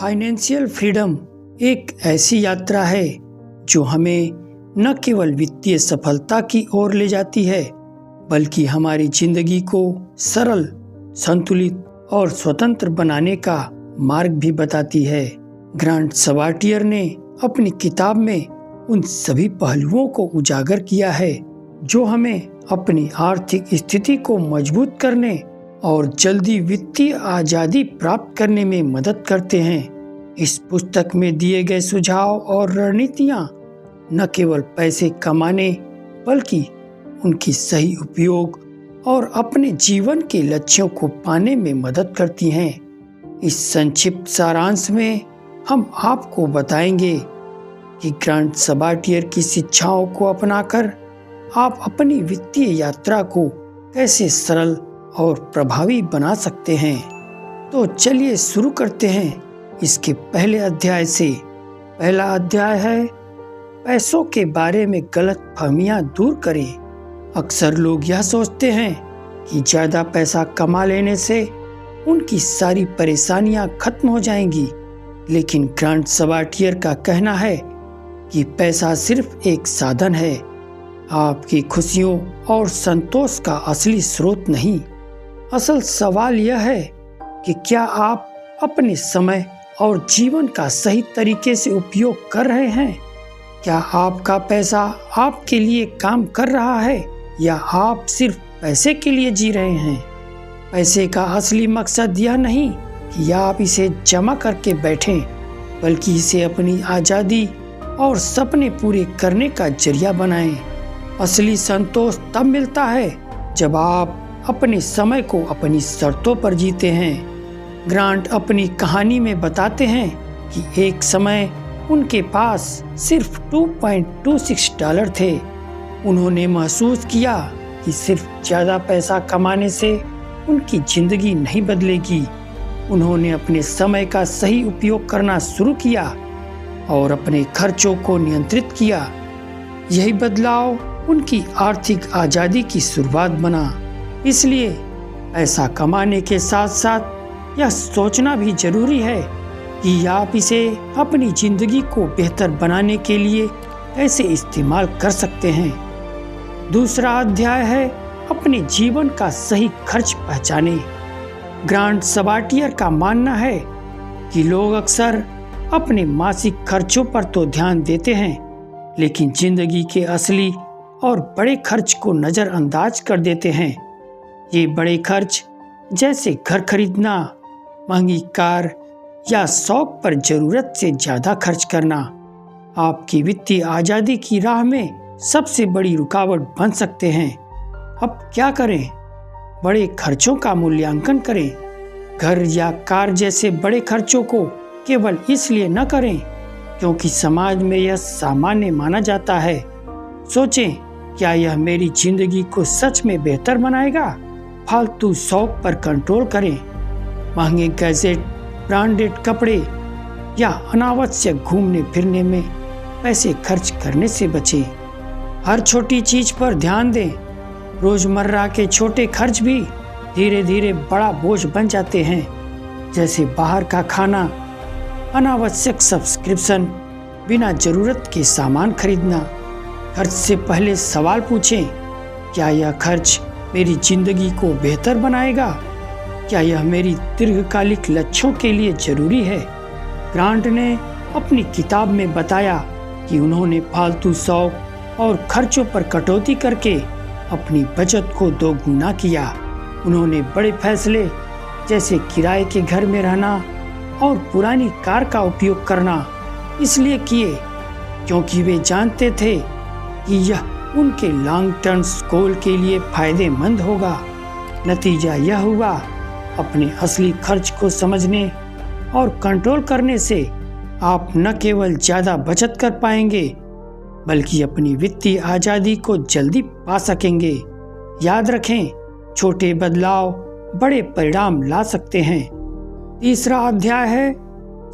Financial freedom एक ऐसी यात्रा है जो हमें न केवल वित्तीय सफलता की ओर ले जाती है, बल्कि हमारी जिंदगी को सरल, संतुलित और स्वतंत्र बनाने का मार्ग भी बताती है। ग्रांट सबाटियर ने अपनी किताब में उन सभी पहलुओं को उजागर किया है जो हमें अपनी आर्थिक स्थिति को मजबूत करने और जल्दी वित्तीय आजादी प्राप्त करने में मदद करते हैं। इस पुस्तक में दिए गए सुझाव और रणनीतियाँ न केवल पैसे कमाने बल्कि उनकी सही उपयोग और अपने जीवन के लक्ष्यों को पाने में मदद करती हैं। इस संक्षिप्त सारांश में हम आपको बताएंगे कि ग्रांट सबाटियर की शिक्षाओं को अपनाकर आप अपनी वित्तीय यात्रा को कैसे सरल और प्रभावी बना सकते हैं। तो चलिए शुरू करते हैं इसके पहले अध्याय से। पहला अध्याय है पैसों के बारे में गलतफहमियां दूर करें। अक्सर लोग यह सोचते हैं कि ज़्यादा पैसा कमा लेने से उनकी सारी परेशानियां खत्म हो जाएंगी, लेकिन ग्रांट सबाटियर का कहना है कि पैसा सिर्फ एक साधन है, आपकी खुशियों और संतोष का असली स्रोत नहीं। असल सवाल यह है कि क्या आप अपने समय और जीवन का सही तरीके से उपयोग कर रहे हैं? क्या आपका पैसा आपके लिए काम कर रहा है या आप सिर्फ पैसे के लिए जी रहे हैं? पैसे का असली मकसद यह नहीं कि आप इसे जमा करके बैठें, बल्कि इसे अपनी आज़ादी और सपने पूरे करने का जरिया बनाएं। असली संतोष तब मिलता है जब आप अपने समय को अपनी शर्तों पर जीते हैं। ग्रांट अपनी कहानी में बताते हैं कि एक समय उनके पास सिर्फ $2.26 थे। उन्होंने महसूस किया कि सिर्फ ज़्यादा पैसा कमाने से उनकी जिंदगी नहीं बदलेगी। उन्होंने अपने समय का सही उपयोग करना शुरू किया और अपने खर्चों को नियंत्रित किया। यही बदलाव उनकी आर्थिक आज़ादी की शुरुआत बना। इसलिए पैसा कमाने के साथ साथ यह सोचना भी जरूरी है कि आप इसे अपनी जिंदगी को बेहतर बनाने के लिए कैसे इस्तेमाल कर सकते हैं। दूसरा अध्याय है अपने जीवन का सही खर्च पहचाने। ग्रांट सबाटियर का मानना है कि लोग अक्सर अपने मासिक खर्चों पर तो ध्यान देते हैं, लेकिन जिंदगी के असली और बड़े खर्च को नज़रअंदाज कर देते हैं। ये बड़े खर्च जैसे घर खरीदना, महंगी कार या शौक पर ज़रूरत से ज़्यादा खर्च करना आपकी वित्तीय आज़ादी की राह में सबसे बड़ी रुकावट बन सकते हैं। अब क्या करें? बड़े खर्चों का मूल्यांकन करें। घर या कार जैसे बड़े खर्चों को केवल इसलिए न करें क्योंकि समाज में यह सामान्य माना जाता है। सोचें, क्या यह मेरी जिंदगी को सच में बेहतर बनाएगा? फालतू शौक पर कंट्रोल करें। महंगे गैजेट, ब्रांडेड कपड़े या अनावश्यक घूमने फिरने में पैसे खर्च करने से बचें। हर छोटी चीज़ पर ध्यान दें। रोज़मर्रा के छोटे खर्च भी धीरे धीरे बड़ा बोझ बन जाते हैं, जैसे बाहर का खाना, अनावश्यक सब्सक्रिप्शन, बिना ज़रूरत के सामान खरीदना। खर्च से पहले सवाल पूछें, क्या यह खर्च मेरी जिंदगी को बेहतर बनाएगा? क्या यह मेरी दीर्घकालिक लक्ष्यों के लिए ज़रूरी है? ग्रांट ने अपनी किताब में बताया कि उन्होंने फालतू शौक और खर्चों पर कटौती करके अपनी बचत को दोगुना किया। उन्होंने बड़े फैसले जैसे किराए के घर में रहना और पुरानी कार का उपयोग करना इसलिए किए क्योंकि वे जानते थे कि यह उनके लॉन्ग टर्म गोल के लिए फायदेमंद होगा। नतीजा यह हुआ, अपने असली खर्च को समझने और कंट्रोल करने से आप न केवल ज़्यादा बचत कर पाएंगे, बल्कि अपनी वित्तीय आज़ादी को जल्दी पा सकेंगे। याद रखें, छोटे बदलाव बड़े परिणाम ला सकते हैं। तीसरा अध्याय है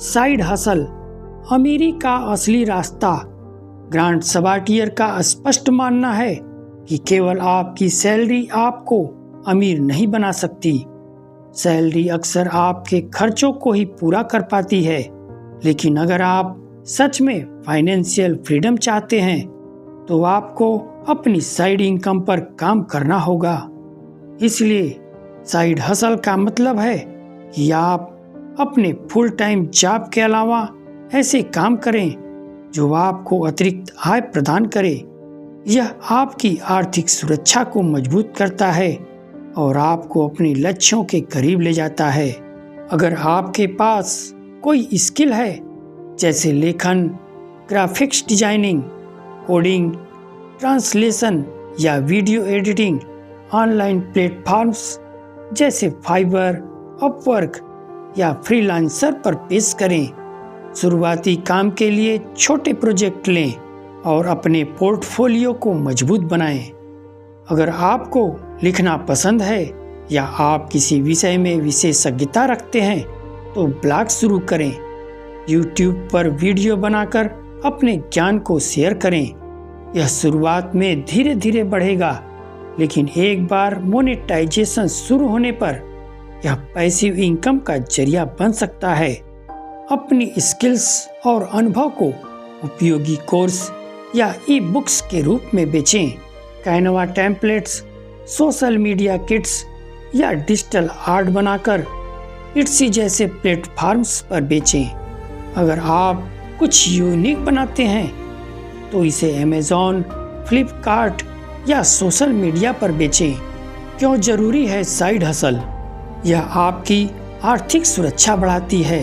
साइड हसल, अमीरी का असली रास्ता। ग्रांट सबाटियर का स्पष्ट मानना है कि केवल आपकी सैलरी आपको अमीर नहीं बना सकती। सैलरी अक्सर आपके खर्चों को ही पूरा कर पाती है, लेकिन अगर आप सच में फाइनेंशियल फ्रीडम चाहते हैं तो आपको अपनी साइड इनकम पर काम करना होगा। इसलिए साइड हसल का मतलब है कि आप अपने फुल टाइम जॉब के अलावा ऐसे काम करें जो आपको अतिरिक्त आय प्रदान करे। यह आपकी आर्थिक सुरक्षा को मजबूत करता है और आपको अपने लक्ष्यों के करीब ले जाता है। अगर आपके पास कोई स्किल है जैसे लेखन, ग्राफिक्स डिजाइनिंग, कोडिंग, ट्रांसलेशन या वीडियो एडिटिंग, ऑनलाइन प्लेटफॉर्म्स जैसे फाइवर, अपवर्क या फ्रीलांसर पर पेश करें। शुरुआती काम के लिए छोटे प्रोजेक्ट लें और अपने पोर्टफोलियो को मजबूत बनाएं। अगर आपको लिखना पसंद है या आप किसी विषय में विशेषज्ञता रखते हैं तो ब्लॉग शुरू करें। YouTube पर वीडियो बनाकर अपने ज्ञान को शेयर करें। यह शुरुआत में धीरे धीरे बढ़ेगा, लेकिन एक बार मोनेटाइजेशन शुरू होने पर यह पैसिव इनकम का जरिया बन सकता है। अपनी स्किल्स और अनुभव को उपयोगी कोर्स या ई बुक्स के रूप में बेचें। Canva templates, social media kits या डिजिटल आर्ट बनाकर इट्सी जैसे प्लेटफॉर्म्स पर बेचें। अगर आप कुछ यूनिक बनाते हैं तो इसे अमेज़ॉन, फ्लिपकार्ट या सोशल मीडिया पर बेचें। क्यों जरूरी है साइड हसल? यह आपकी आर्थिक सुरक्षा बढ़ाती है।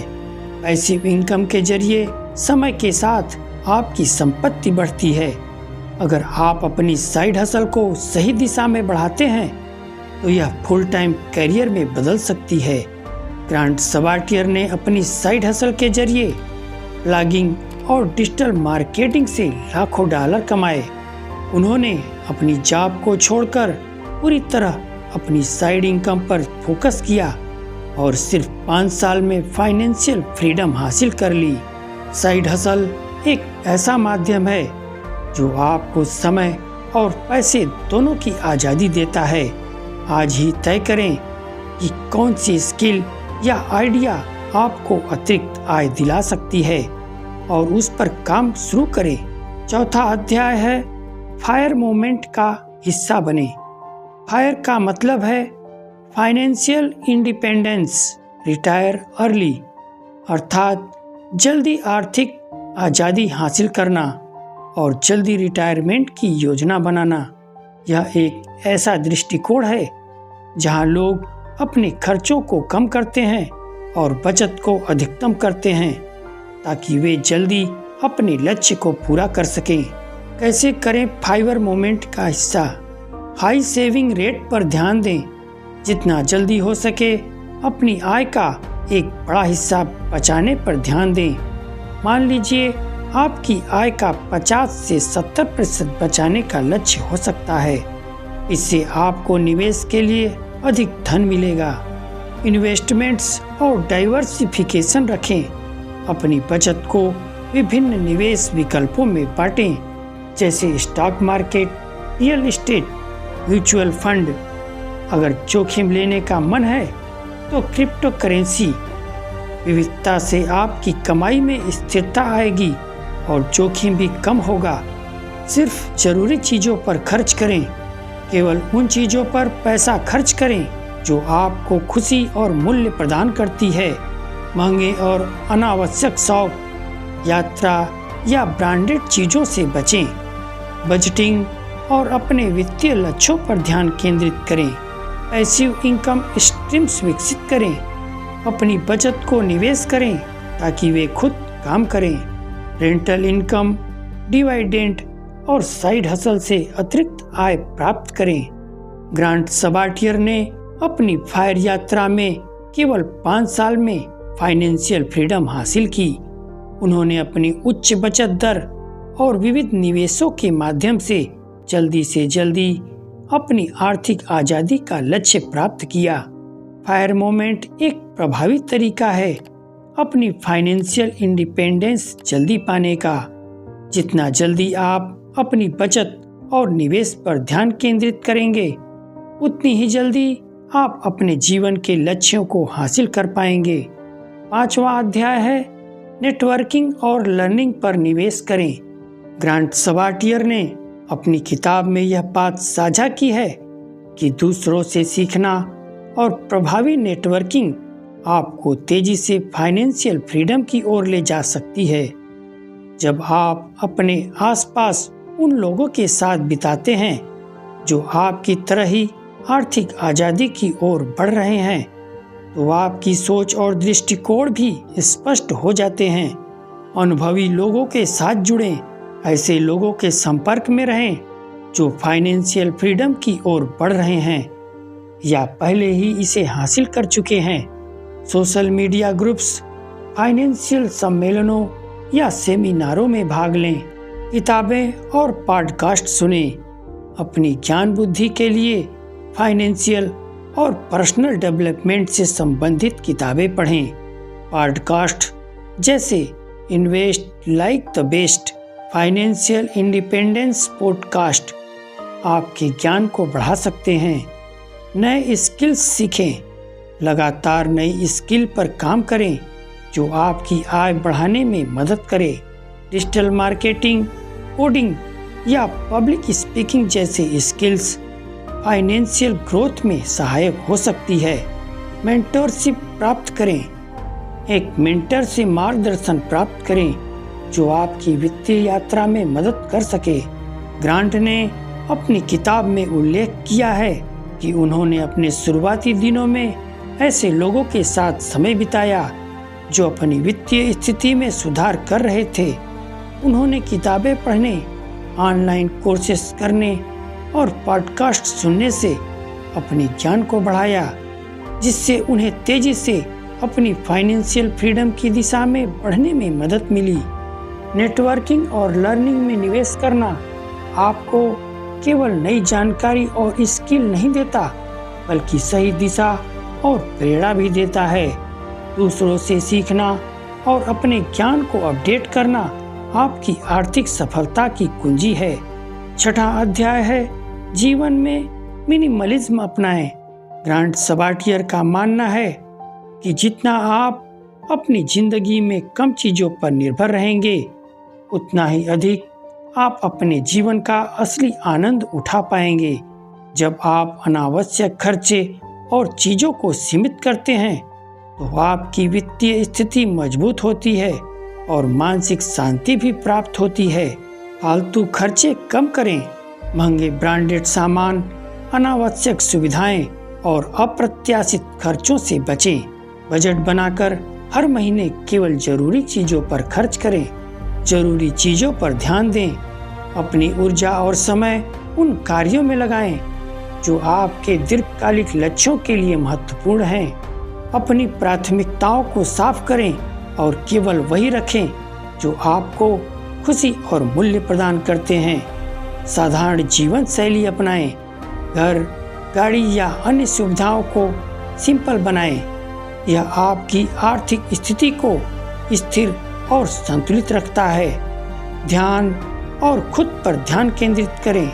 पैसिव इनकम के जरिए समय के साथ आपकी संपत्ति बढ़ती है। अगर आप अपनी साइड हसल को सही दिशा में बढ़ाते हैं तो यह फुल टाइम करियर में बदल सकती है। ग्रांट सबाटियर ने अपनी साइड हसल के जरिए ब्लॉगिंग और डिजिटल मार्केटिंग से लाखों डॉलर कमाए। उन्होंने अपनी जॉब को छोड़कर पूरी तरह अपनी साइड इनकम पर फोकस किया और सिर्फ 5 साल में फाइनेंशियल फ्रीडम हासिल कर ली। साइड हसल एक ऐसा माध्यम है जो आपको समय और पैसे दोनों की आज़ादी देता है। आज ही तय करें कि कौन सी स्किल या आइडिया आपको अतिरिक्त आय दिला सकती है और उस पर काम शुरू करें। चौथा अध्याय है फायर मोमेंट का हिस्सा बने। फायर का मतलब है फाइनेंशियल इंडिपेंडेंस, रिटायर अर्ली, अर्थात जल्दी आर्थिक आज़ादी हासिल करना और जल्दी रिटायरमेंट की योजना बनाना। यह एक ऐसा दृष्टिकोण है जहां लोग अपने खर्चों को कम करते हैं और बचत को अधिकतम करते हैं ताकि वे जल्दी अपने लक्ष्य को पूरा कर सकें। कैसे करें फाइवर मोमेंट का हिस्सा? हाई सेविंग रेट पर ध्यान दें। जितना जल्दी हो सके अपनी आय का एक बड़ा हिस्सा बचाने पर ध्यान दें। मान लीजिए आपकी आय का 50 से 70% बचाने का लक्ष्य हो सकता है। इससे आपको निवेश के लिए अधिक धन मिलेगा। इन्वेस्टमेंट्स और डाइवर्सिफिकेशन रखें। अपनी बचत को विभिन्न निवेश विकल्पों में बांटें, जैसे stock market, real estate, mutual fund. अगर जोखिम लेने का मन है तो क्रिप्टो करेंसी। विविधता से आपकी कमाई में स्थिरता आएगी और जोखिम भी कम होगा। सिर्फ जरूरी चीज़ों पर खर्च करें। केवल उन चीज़ों पर पैसा खर्च करें जो आपको खुशी और मूल्य प्रदान करती है। महंगे और अनावश्यक शौक, यात्रा या ब्रांडेड चीज़ों से बचें। बजटिंग और अपने वित्तीय लक्ष्यों पर ध्यान केंद्रित करें। पैसिव इनकम स्ट्रीम्स विकसित करें। अपनी बचत को निवेश करें ताकि वे खुद काम करें। रेंटल इनकम, डिविडेंड और साइड हसल से अतिरिक्त आय प्राप्त करें। ग्रांट सबाटियर ने अपनी फायर यात्रा में केवल 5 साल में फाइनेंशियल फ्रीडम हासिल की। उन्होंने अपनी उच्च बचत दर और विविध निवेशों के माध्यम से जल्दी अपनी आर्थिक आज़ादी का लक्ष्य प्राप्त किया। फायर मोमेंट एक प्रभावी तरीका है अपनी फाइनेंशियल इंडिपेंडेंस जल्दी पाने का। जितना जल्दी आप अपनी बचत और निवेश पर ध्यान केंद्रित करेंगे, उतनी ही जल्दी आप अपने जीवन के लक्ष्यों को हासिल कर पाएंगे। 5वां अध्याय है नेटवर्किंग और लर्निंग पर निवेश करें। ग्रांट सबाल्टियर ने अपनी किताब में यह बात साझा की है कि दूसरों से सीखना और प्रभावी नेटवर्किंग आपको तेजी से फाइनेंशियल फ्रीडम की ओर ले जा सकती है। जब आप अपने आसपास उन लोगों के साथ बिताते हैं जो आपकी तरह ही आर्थिक आज़ादी की ओर बढ़ रहे हैं, तो आपकी सोच और दृष्टिकोण भी स्पष्ट हो जाते हैं। अनुभवी लोगों के साथ जुड़ें, ऐसे लोगों के संपर्क में रहें जो फाइनेंशियल फ्रीडम की ओर बढ़ रहे हैं या पहले ही इसे हासिल कर चुके हैं। सोशल मीडिया ग्रुप्स, फाइनेंशियल सम्मेलनों या सेमिनारों में भाग लें, किताबें और पॉडकास्ट सुनें। अपनी ज्ञान बुद्धि के लिए फाइनेंशियल और पर्सनल डेवलपमेंट से संबंधित किताबें पढ़ें। पॉडकास्ट जैसे invest like the best, financial independence podcast आपके ज्ञान को बढ़ा सकते हैं। नए स्किल्स सीखें, लगातार नई स्किल पर काम करें जो आपकी आय बढ़ाने में मदद करे। डिजिटल मार्केटिंग, कोडिंग या पब्लिक स्पीकिंग जैसे स्किल्स फाइनेंशियल ग्रोथ में सहायक हो सकती है। मेंटरशिप प्राप्त करें, एक मेंटर से मार्गदर्शन प्राप्त करें जो आपकी वित्तीय यात्रा में मदद कर सके। ग्रांट ने अपनी किताब में उल्लेख किया है कि उन्होंने अपने शुरुआती दिनों में ऐसे लोगों के साथ समय बिताया जो अपनी वित्तीय स्थिति में सुधार कर रहे थे। उन्होंने किताबें पढ़ने, ऑनलाइन कोर्सेस करने और पॉडकास्ट सुनने से अपने ज्ञान को बढ़ाया, जिससे उन्हें तेजी से अपनी फाइनेंशियल फ्रीडम की दिशा में बढ़ने में मदद मिली। नेटवर्किंग और लर्निंग में निवेश करना आपको केवल नई जानकारी और स्किल नहीं देता, बल्कि सही दिशा और प्रेरणा भी देता है। दूसरों से सीखना और अपने ज्ञान को अपडेट करना आपकी आर्थिक सफलता की कुंजी है। छठा अध्याय है जीवन में मिनिमलिज्म अपनाएं। ग्रांट सबाल्टियर का मानना है कि जितना आप अपनी जिंदगी में कम चीजों पर निर्भर रहेंगे, उतना ही अधिक आप अपने जीवन का असली आनंद उठा पाएंगे। जब आप अनावश्यक खर्चे और चीजों को सीमित करते हैं, तो आपकी वित्तीय स्थिति मजबूत होती है और मानसिक शांति भी प्राप्त होती है। फालतू खर्चे कम करें, महंगे ब्रांडेड सामान, अनावश्यक सुविधाएं और अप्रत्याशित खर्चों से बचें। बजट बनाकर हर महीने केवल जरूरी चीजों पर खर्च करें। जरूरी चीजों पर ध्यान दें। अपनी ऊर्जा और समय उन कार्यों में लगाएं जो आपके दीर्घकालिक लक्ष्यों के लिए महत्वपूर्ण हैं। अपनी प्राथमिकताओं को साफ करें और केवल वही रखें जो आपको खुशी और मूल्य प्रदान करते हैं। साधारण जीवन शैली अपनाएं। घर, गाड़ी या अन्य सुविधाओं को सिंपल बनाएं। यह आपकी आर्थिक स्थिति को स्थिर और संतुलित रखता है। ध्यान और खुद पर ध्यान केंद्रित करें।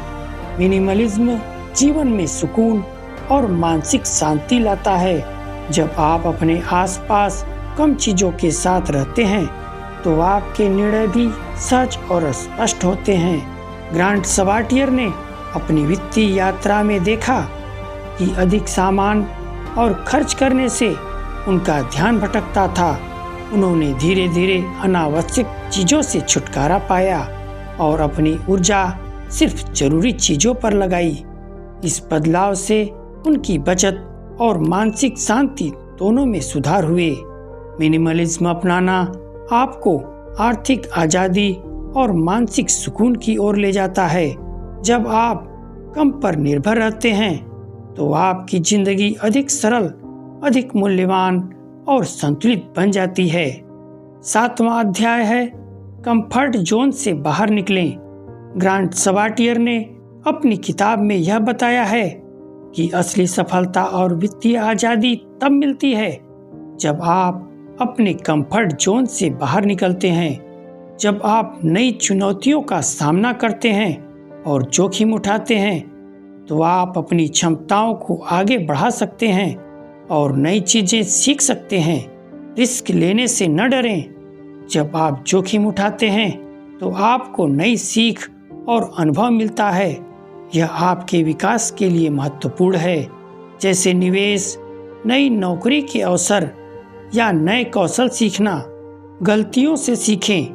मिनिमलिज्म जीवन में सुकून और मानसिक शांति लाता है। जब आप अपने आसपास कम चीजों के साथ रहते हैं, तो आपके निर्णय भी सच और स्पष्ट होते हैं। ग्रांट सबाल्टियर ने अपनी वित्तीय यात्रा में देखा कि अधिक सामान और खर्च करने से उनका ध्यान भटकता था। उन्होंने धीरे धीरे अनावश्यक चीजों से छुटकारा पाया और अपनी ऊर्जा सिर्फ जरूरी चीजों पर लगाई। इस बदलाव से उनकी बचत और मानसिक शांति दोनों में सुधार हुए। मिनिमलिज्म अपनाना आपको आर्थिक आजादी और मानसिक सुकून की ओर ले जाता है। जब आप कम पर निर्भर रहते हैं, तो आपकी जिंदगी अधिक सरल, अधिक मूल्यवान और संतुलित बन जाती है। 7वां अध्याय है कंफर्ट जोन से बाहर निकलें। ग्रांट सबाल्टियर ने अपनी किताब में यह बताया है कि असली सफलता और वित्तीय आजादी तब मिलती है जब आप अपने कंफर्ट जोन से बाहर निकलते हैं। जब आप नई चुनौतियों का सामना करते हैं और जोखिम उठाते हैं, तो आप अपनी क्षमताओं को आगे बढ़ा सकते हैं और नई चीजें सीख सकते हैं। रिस्क लेने से न डरें। जब आप जोखिम उठाते हैं तो आपको नई सीख और अनुभव मिलता है। यह आपके विकास के लिए महत्वपूर्ण है, जैसे निवेश, नई नौकरी के अवसर या नए कौशल सीखना। गलतियों से सीखें,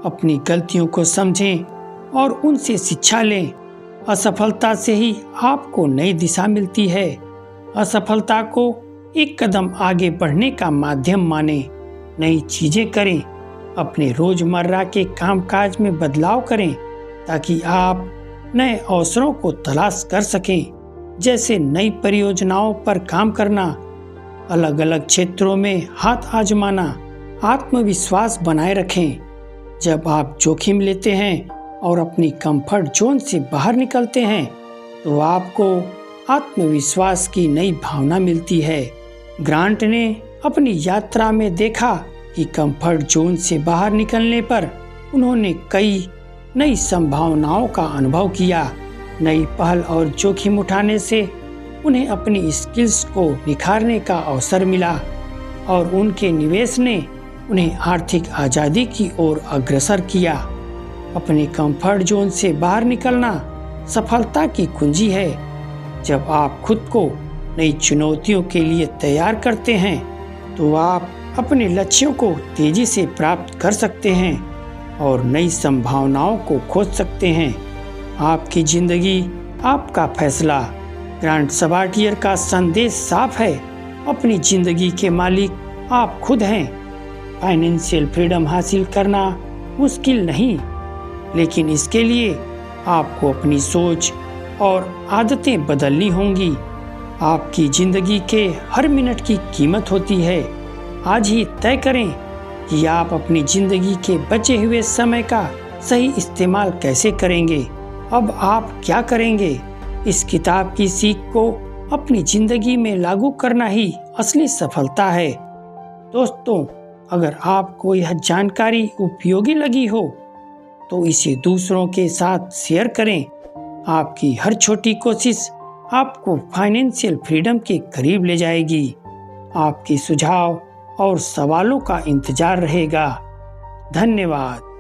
अपनी गलतियों को समझें और उनसे शिक्षा लें। असफलता से ही आपको नई दिशा मिलती है। असफलता को एक कदम आगे बढ़ने का माध्यम मानें। नई चीजें करें, अपने रोजमर्रा के कामकाज में बदलाव करें ताकि आप नए अवसरों को तलाश कर सकें, जैसे नई परियोजनाओं पर काम करना, अलग अलग क्षेत्रों में हाथ आजमाना। आत्मविश्वास बनाए रखें। जब आप जोखिम लेते हैं और अपनी कंफर्ट जोन से बाहर निकलते हैं तो आपको आत्मविश्वास की नई भावना मिलती है। ग्रांट ने अपनी यात्रा में देखा कि कंफर्ट जोन से बाहर निकलने पर उन्होंने कई नई संभावनाओं का अनुभव किया। नई पहल और जोखिम उठाने से उन्हें अपनी स्किल्स को निखारने का अवसर मिला और उनके निवेश ने उन्हें आर्थिक आज़ादी की ओर अग्रसर किया। अपने कंफर्ट जोन से बाहर निकलना सफलता की कुंजी है। जब आप खुद को नई चुनौतियों के लिए तैयार करते हैं तो आप अपने लक्ष्यों को तेजी से प्राप्त कर सकते हैं और नई संभावनाओं को खोज सकते हैं। आपकी जिंदगी, आपका फैसला। ग्रांट सबाटियर का संदेश साफ है, अपनी जिंदगी के मालिक आप खुद हैं। फाइनेंशियल फ्रीडम हासिल करना मुश्किल नहीं, लेकिन इसके लिए आपको अपनी सोच और आदतें बदलनी होंगी। आपकी जिंदगी के हर मिनट की कीमत होती है। आज ही तय करें कि आप अपनी जिंदगी के बचे हुए समय का सही इस्तेमाल कैसे करेंगे। अब आप क्या करेंगे? इस किताब की सीख को अपनी जिंदगी में लागू करना ही असली सफलता है। दोस्तों, अगर आपको यह जानकारी उपयोगी लगी हो तो इसे दूसरों के साथ शेयर करें। आपकी हर छोटी कोशिश आपको फाइनेंशियल फ्रीडम के करीब ले जाएगी। आपके सुझाव और सवालों का इंतजार रहेगा। धन्यवाद।